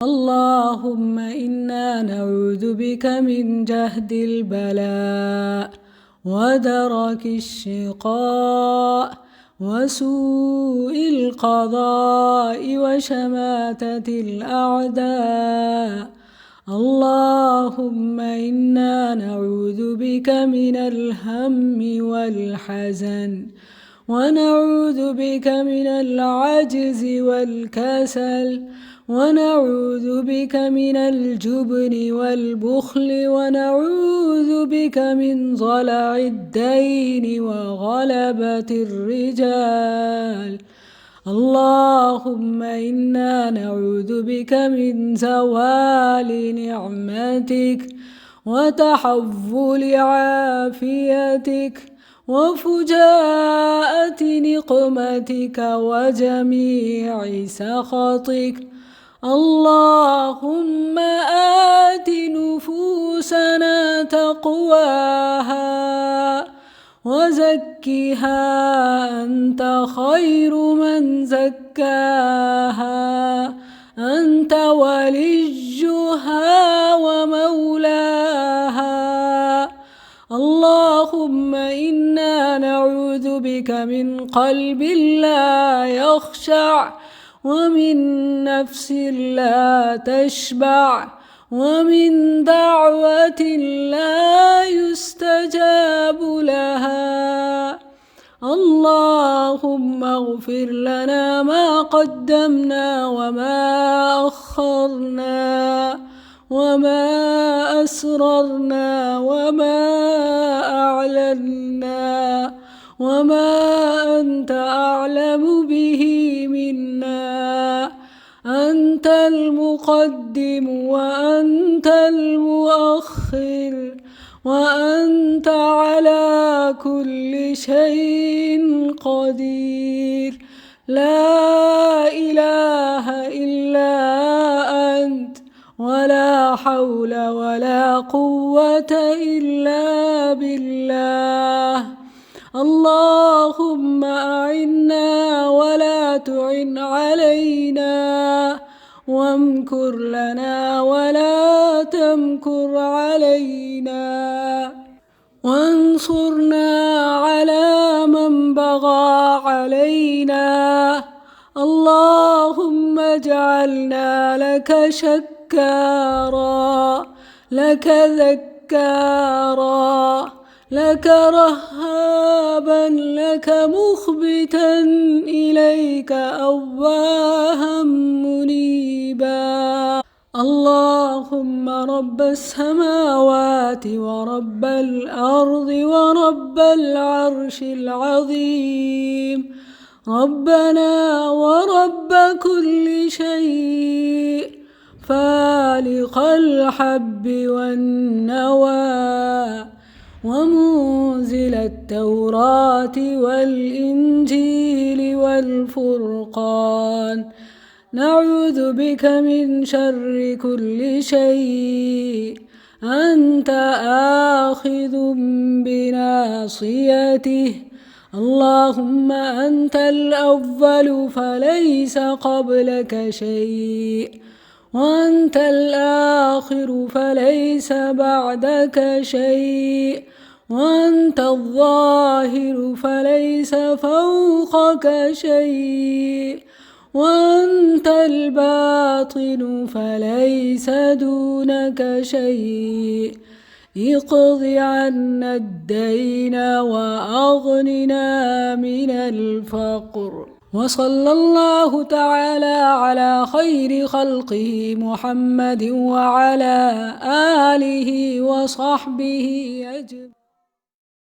اللهم إنا نعوذ بك من جهد البلاء ودرك الشقاء وسوء القضاء وشماتة الأعداء. اللهم إنا نعوذ بك من الهم والحزن ونعوذ بك من العجز والكسل ونعوذ بك من الجبن والبخل ونعوذ بك من ضلع الدين وغلبة الرجال. اللهم إنا نعوذ بك من زوال نعمتك وتحول عافيتك وفجاءة نقمتك وجميع سخطك. اللهم آت نفوسنا تقواها وزكها أنت خير من زكاها أنت وليها ومولاها. اللهم إنا نعوذ بك من قلب لا يخشع ومن نفس لا تشبع ومن دعوة لا يستجاب لها. اللهم اغفر لنا ما قدمنا وما أخرنا وما أسررنا وما أعلنا وما أنت أعلم به منا. أنت المقدم وأنت المؤخر وأنت على كل شيء قدير. لا إله إلا أنت ولا حول ولا قوة إلا بالله. اللهم أعنا ولا تعن علينا وامكر لنا ولا تمكر علينا وانصرنا على من بغى علينا. اللهم اجعلنا لك شكارا لك ذكارا لك رهابا لك مخبتا إليك أواها منيبا. اللهم رب السماوات ورب الأرض ورب العرش العظيم، ربنا ورب كل شيء، فالق الحب والنوى ومنزل التوراة والإنجيل والفرقان، نعوذ بك من شر كل شيء أنت آخذ بناصيته. اللهم أنت الأول فليس قبلك شيء، وأنت الآخر فليس بعدك شيء، وأنت الظاهر فليس فوقك شيء، وأنت الباطن فليس دونك شيء. اقض عنا الدين وأغننا من الفقر. وصلى الله تعالى على خير خلقه محمد وعلى آله وصحبه أجمعين.